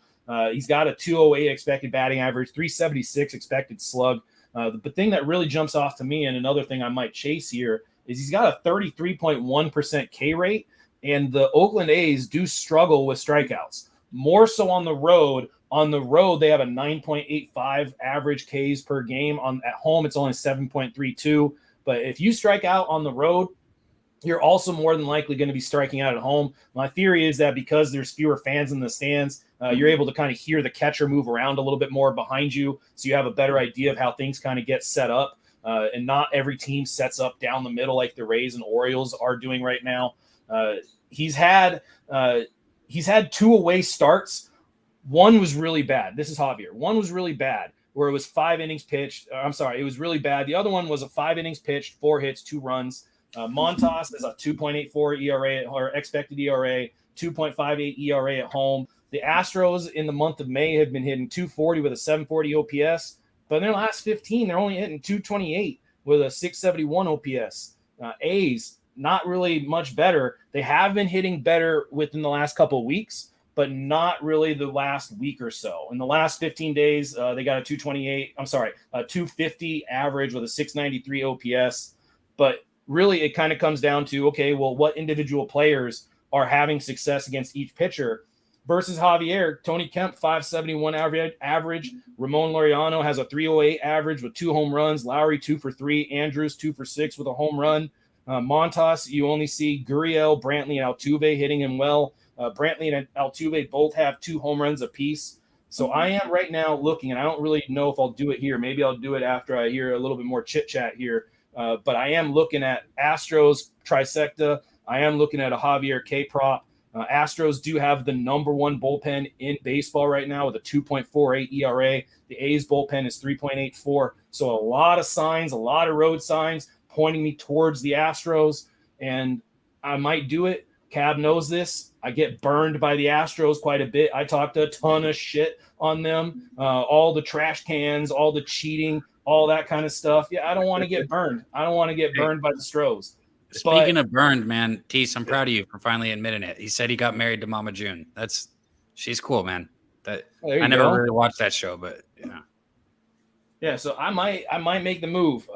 He's got a 208 expected batting average, 376 expected slug. The thing that really jumps off to me, and another thing I might chase here, is he's got a 33.1% K rate, and the Oakland A's do struggle with strikeouts. More so on the road. On the road, they have a 9.85 average Ks per game. At home, it's only 7.32. But if you strike out on the road, you're also more than likely going to be striking out at home. My theory is that because there's fewer fans in the stands, you're able to kind of hear the catcher move around a little bit more behind you, so you have a better idea of how things kind of get set up. And not every team sets up down the middle like the Rays and Orioles are doing right now. He's had 2 away starts. One was really bad. This is Javier. One was really bad, where it was 5 innings pitched. It was really bad. The other one was a 5 innings pitched, 4 hits, 2 runs. Montas is a 2.84 ERA or expected ERA, 2.58 ERA at home. The Astros in the month of May have been hitting 240 with a 740 OPS, but in their last 15, they're only hitting 228 with a 671 OPS. A's, not really much better. They have been hitting better within the last couple of weeks, but not really the last week or so. In the last 15 days, they got a 250 average with a 693 OPS. But really, it kind of comes down to, okay, well, what individual players are having success against each pitcher versus Javier? Tony Kemp, 571 average. Ramon Laureano has a 308 average with 2 home runs. Lowry, 2 for 3. Andrews, 2 for 6 with a home run. Montas, you only see Gurriel, Brantley, and Altuve hitting him well. Brantley and Altuve both have 2 home runs apiece. So I am right now looking, and I don't really know if I'll do it here. Maybe I'll do it after I hear a little bit more chit-chat here. But I am looking at Astros trifecta. I am looking at a Javier K prop. Astros do have the number 1 bullpen in baseball right now with a 2.48 ERA. The A's bullpen is 3.84. So a lot of signs, a lot of road signs pointing me towards the Astros, and I might do it. Cab knows this. I get burned by the Astros quite a bit. I talked a ton of shit on them, all the trash cans, all the cheating, all that kind of stuff. Yeah, I don't want to get burned. I don't want to get burned by the Stros. Speaking of burned, man, Tease, I'm proud of you for finally admitting it. He said he got married to Mama June. She's cool, man. I never really watched that show, but yeah. So I might make the move.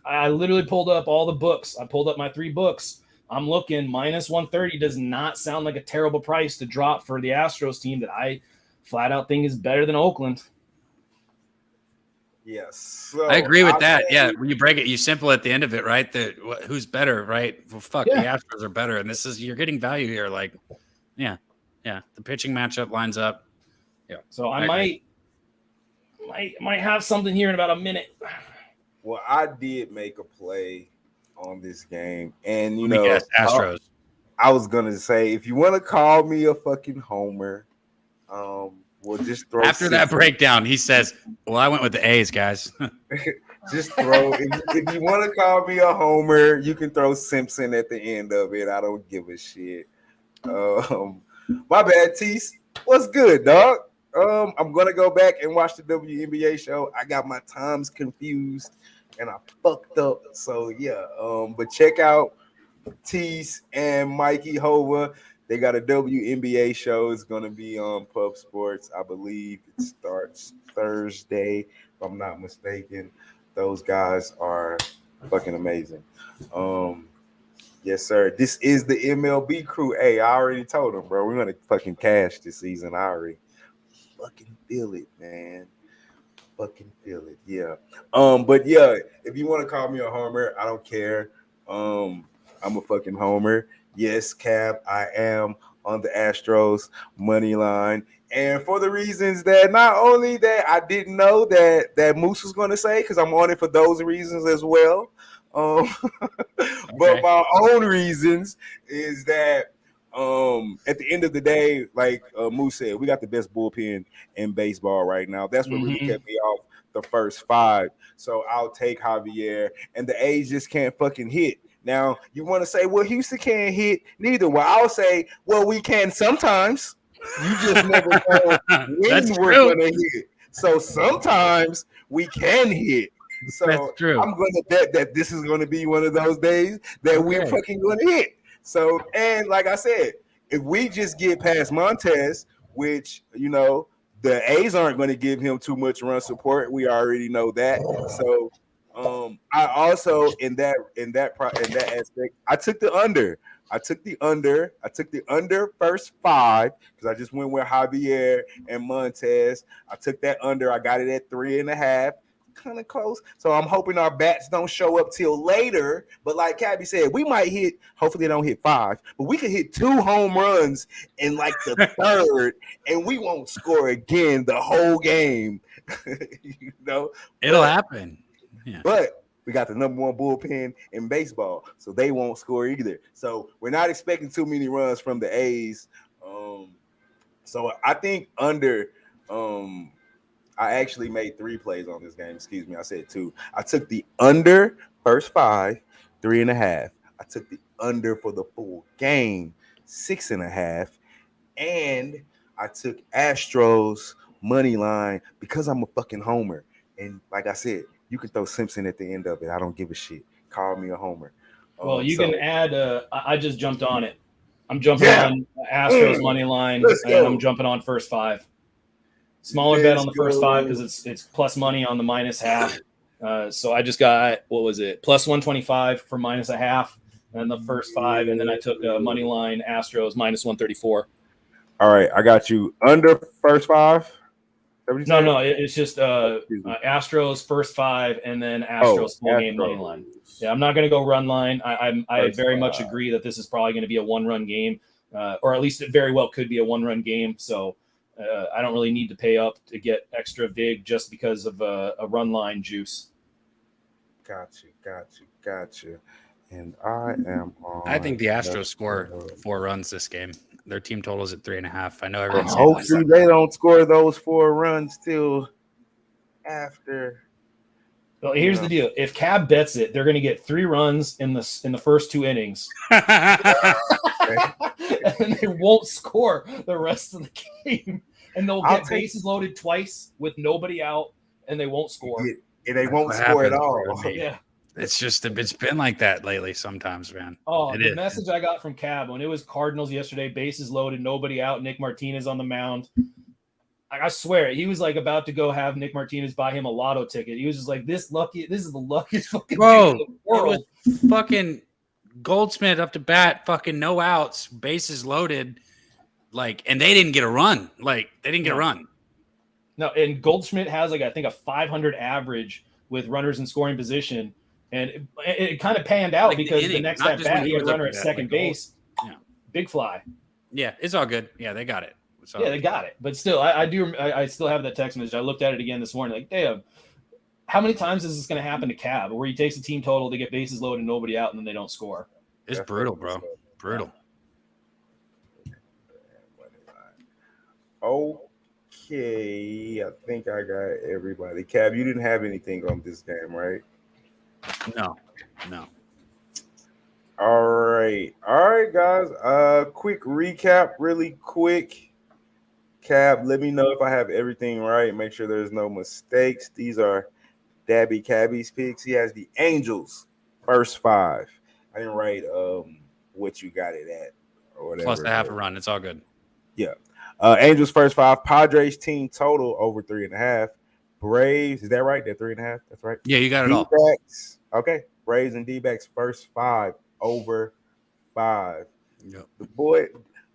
I literally pulled up all the books. I pulled up my 3 books. I'm looking -130 does not sound like a terrible price to drop for the Astros team that I flat out think is better than Oakland. Yes. So I agree with that. Yeah. When you break it, you simple at the end of it, right? Who's better, right? Well, fuck, the Astros are better. And you're getting value here. Like, yeah. The pitching matchup lines up. Yeah. So I might have something here in about a minute. Well, I did make a play on this game. And, Astros. I was going to say, if you want to call me a fucking homer, we'll just throw. After that breakdown, he says, well, I went with the A's, guys. Just throw. if you want to call me a homer, you can throw Simpson at the end of it. I don't give a shit. My bad, Tease. What's good, dog? I'm gonna go back and watch the WNBA show. I got my times confused and I fucked up. So yeah, but check out Tease and Mikey Hova. They got a WNBA show. It's gonna be on Pub Sports. I believe it starts Thursday, if I'm not mistaken. Those guys are fucking amazing. Yes, sir. This is the MLB crew. Hey, I already told them, bro. We're gonna fucking cash this season. I already fucking feel it, man. Fucking feel it. Yeah. But yeah, if you want to call me a homer, I don't care. I'm a fucking homer. Yes, Cap, I am on the Astros money line. And for the reasons that not only that I didn't know that Moose was going to say, because I'm on it for those reasons as well. But my own reasons is that at the end of the day, like Moose said, we got the best bullpen in baseball right now. That's what really kept me off the first 5. So I'll take Javier, and the A's just can't fucking hit. Now you want to say, well, Houston can't hit neither. Well, I'll say, well, we can sometimes. You just never know when we're gonna hit. So sometimes we can hit. So That's true. I'm going to bet that this is going to be one of those days that we're fucking going to hit. So, and like I said, if we just get past Montez, which, you know, the A's aren't going to give him too much run support. We already know that. So, I also in that aspect, I took the under. I took the under first 5 because I just went with Javier and Montez. I took that under. I got it at 3.5. Kind of close. So I'm hoping our bats don't show up till later. But like Cabby said, we might hit, hopefully they don't hit 5, but we could hit 2 home runs in like the 3rd, and we won't score again the whole game. You know, it'll happen. Yeah. But we got the number 1 bullpen in baseball, so they won't score either. So we're not expecting too many runs from the A's. So I think under. I actually made 3 plays on this game. Excuse me, I said 2. I took the under first 5, 3.5. I took the under for the full game, 6.5, and I took Astros money line because I'm a fucking homer. And like I said, you can throw Simpson at the end of it. I don't give a shit. Call me a homer. Well, you can add. I just jumped on it. I'm jumping on Astros money line, and I'm jumping on first 5. Smaller bet on the first 5 because it's plus money on the -1/2. So I just got, what was it, plus 125 for -1/2 and the first 5, and then I took a money line Astros -134. All right, I got you under first 5. No, it's just Astros first 5 and then Astros full game money line. Yeah, I'm not going to go run line. I very much agree that this is probably going to be a 1-run game, or at least it very well could be a 1-run game. So. I don't really need to pay up to get extra vig just because of a run line juice. Got you. And I am on. I think the Astros score 4 runs this game. Their team total is at 3.5. I know everyone's hopefully they don't score those 4 runs till after. Well, here's the deal: if Cab bets it, they're going to get 3 runs in the first 2 innings. And they won't score the rest of the game. And they'll get bases loaded twice with nobody out, and they won't score. And they won't score at all. Yeah. It's been like that lately sometimes, man. Oh, the message I got from Cab when it was Cardinals yesterday, bases loaded, nobody out, Nick Martinez on the mound. I swear, he was like about to go have Nick Martinez buy him a lotto ticket. He was just like, this is the luckiest fucking Bro, team in the world. It was fucking Goldschmidt up to bat, fucking no outs, bases loaded. Like, and they didn't get a run. No, and Goldschmidt has I think a 500 average with runners in scoring position, and it kind of panned out because the next at bat he had a runner at second base. Yeah. Big fly. Yeah, it's all good. Yeah, they got it. So. Yeah, they got it. But still, I still have that text message. I looked at it again this morning. Like, damn, how many times is this going to happen to Cab, where he takes a team total, they get bases loaded, nobody out, and then they don't score? It's brutal, bro. Brutal. Okay, I think I got everybody. Cab, you didn't have anything on this game, right? No. All right, guys. Quick recap, really quick. Cap, let me know if I have everything right. Make sure there's no mistakes. These are Dabby Cabby's picks. He has the Angels first 5. I didn't write what you got it at or whatever. Plus a half a run. It's all good. Yeah. Angels first 5. Padres team total over 3.5. Braves, is that right? They're 3.5. That's right. Yeah, you got it all. D-backs. Okay. Braves and D-backs first 5 over 5. Yep.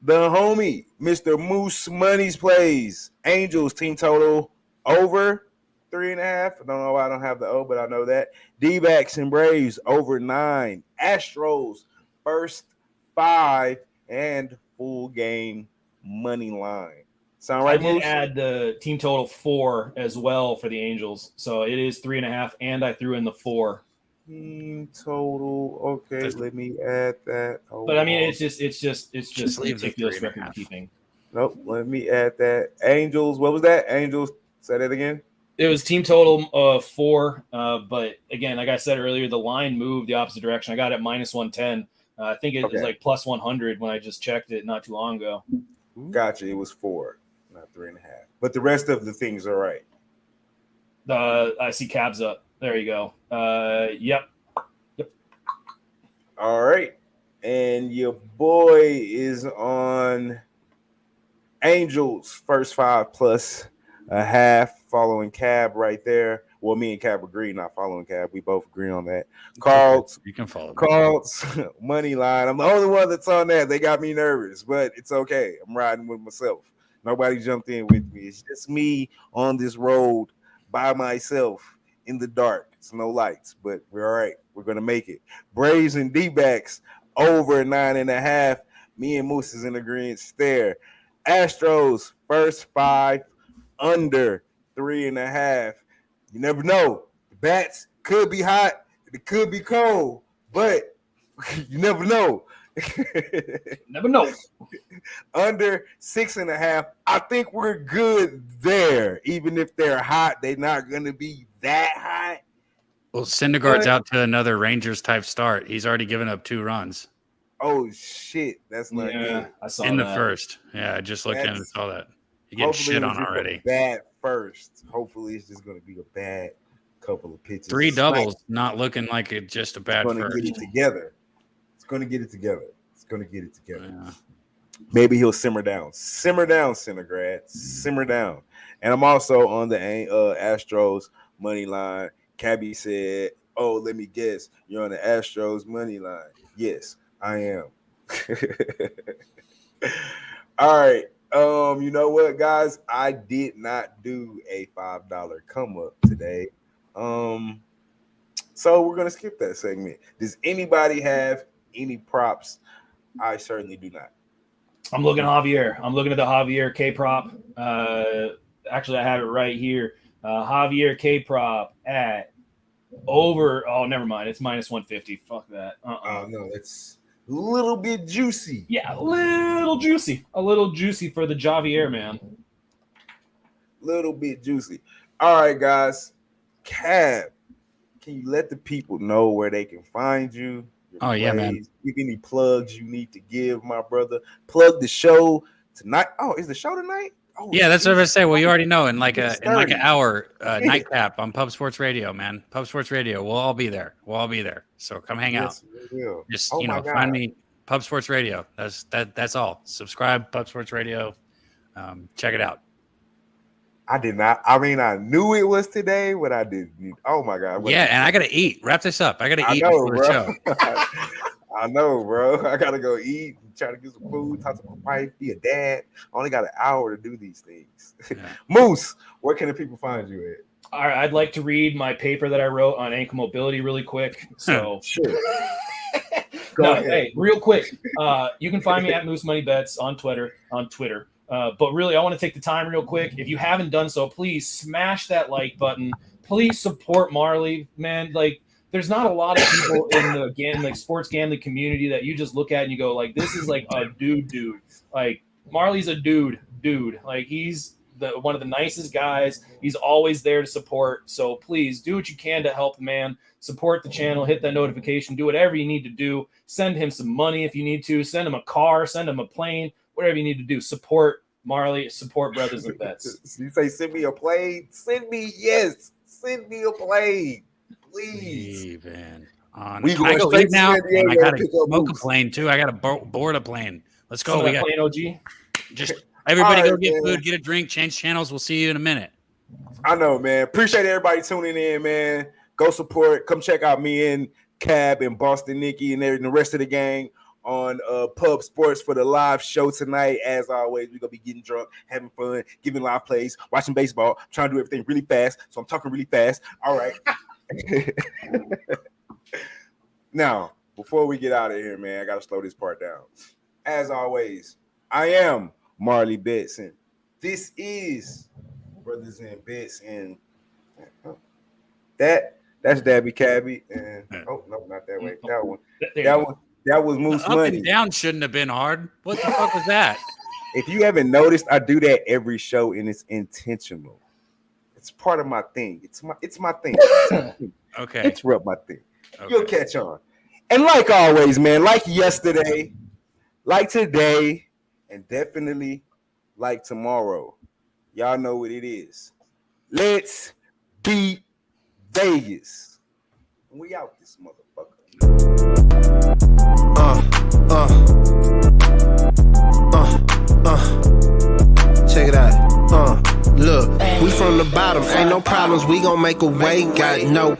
The homie, Mr. Moose Money's plays. Angels team total over 3.5. I don't know why I don't have the O, but I know that. D-backs and Braves over 9. Astros first 5 and full game money line. Sound right, I did Moose? add the team total 4 as well for the Angels, so it is 3.5, and I threw in the 4. Team total. Okay, let me add that. But I mean, it's just leave the ridiculous 3.5. record keeping. Nope. Let me add that. Angels. What was that? Angels. Say that again. It was team total 4, but again, like I said earlier, the line moved the opposite direction. I got it minus 110. I think it was like plus 100 when I just checked it not too long ago. Gotcha. It was 4, not 3.5. But the rest of the things are right. I see cabs up. There you go. Yep. All right. And your boy is on Angels first 5 plus a half, following Cab right there. Well, me and Cab agree, not following Cab. We both agree on that. Cards, you can follow. Cards, money line. I'm the only one that's on that. They got me nervous, but it's okay. I'm riding with myself. Nobody jumped in with me. It's just me on this road by myself in the dark. It's no lights, but we're all right. We're going to make it. Braves and D-backs over 9.5. Me and Moose is in agreement there. Astros first 5 under 3.5. You never know. The bats could be hot. It could be cold, but you never know. Never know. Under 6.5. I think we're good there. Even if they're hot, they're not going to be that hot. Well, Syndergaard's out to another Rangers type start. He's already given up 2 runs. Oh shit, that's not good. I saw in that. The first. Yeah, I just looked in and saw that. He getting shit on already. Bad first. Hopefully, it's just going to be a bad couple of pitches. 3 doubles, not looking like it just a bad first. first. Get it together. It's going to get it together. It's going to get it together. Yeah. Maybe he'll simmer down. Simmer down, Syndergaard. Simmer down. And I'm also on the Astros money line. Cabby said, "Oh, let me guess. You're on the Astros money line." Yes, I am. All right. You know what, guys? I did not do a $5 come up today. So we're gonna skip that segment. Does anybody have any props? I certainly do not. I'm looking at Javier. I'm looking at the Javier K prop. Actually, I have it right here. Javier K prop at over. Oh, never mind. It's minus 150. Fuck that. Oh no, it's a little bit juicy. Yeah, a little juicy. A little juicy for the Javier, man. Little bit juicy. All right, guys. Cab, can you let the people know where they can find you? Oh, yeah, man. Give any plugs you need to give, my brother. Plug the show tonight. Oh, is the show tonight? Oh, yeah, that's what I was saying. Well, you already know in like an 30. hour nightcap on Pub Sports Radio, man. Pub Sports Radio. We'll all be there. So come hang out. Just find me Pub Sports Radio. That's all. Subscribe Pub Sports Radio. Check it out. I did not. I mean, I knew it was today, but I didn't. Oh my God. Yeah, and I gotta eat. Wrap this up. I gotta eat before the show. I know, bro. I gotta go eat, try to get some food, talk to my wife, be a dad. I only got an hour to do these things. Yeah. Moose, where can the people find you at? All right, I'd like to read my paper that I wrote on ankle mobility really quick. So sure. Hey, real quick. You can find me at Moose Money Bets on Twitter. But really, I want to take the time real quick. If you haven't done so, please smash that like button. Please support Marley, man. Like, there's not a lot of people in the sports gambling community that you just look at and you go, like, this is like a dude. Like, Marley's a dude. Like, he's one of the nicest guys. He's always there to support. So please do what you can to help the man. Support the channel. Hit that notification. Do whatever you need to do. Send him some money if you need to. Send him a car. Send him a plane. Whatever you need to do. Support Marley, support Brothas N Bets. You say send me a play? Send me a play, please. Man. We Can I go straight eat now? to San Diego I got and to pick up smoke a boots. plane too. I got to board a plane. Let's go. Some of We that got plain OG. just everybody All go right, get man. food, get a drink, change channels. We'll see you in a minute. I know, man. Appreciate everybody tuning in, man. Go support. Come check out me and Cab and Boston Nikki and the rest of the gang on Pub Sports for the live show tonight. As always, we're going to be getting drunk, having fun, giving live plays, watching baseball, trying to do everything really fast. So I'm talking really fast. All right. Now, before we get out of here, man, I got to slow this part down. As always, I am Marley Betson. This is Brothas N Bets, and that's Dabby Cabby. And oh no, not that way. That was Moose Up Money. and down shouldn't have been hard. What the fuck was that? If you haven't noticed, I do that every show, and it's intentional. It's part of my thing. It's my thing. Okay. Interrupt my thing. Okay. You'll catch on. And like always, man, like yesterday, like today, and definitely like tomorrow. Y'all know what it is. Let's beat Vegas. We out this motherfucker. Check it out. Look, we from the bottom, ain't no problems, we gon' make a way. Got no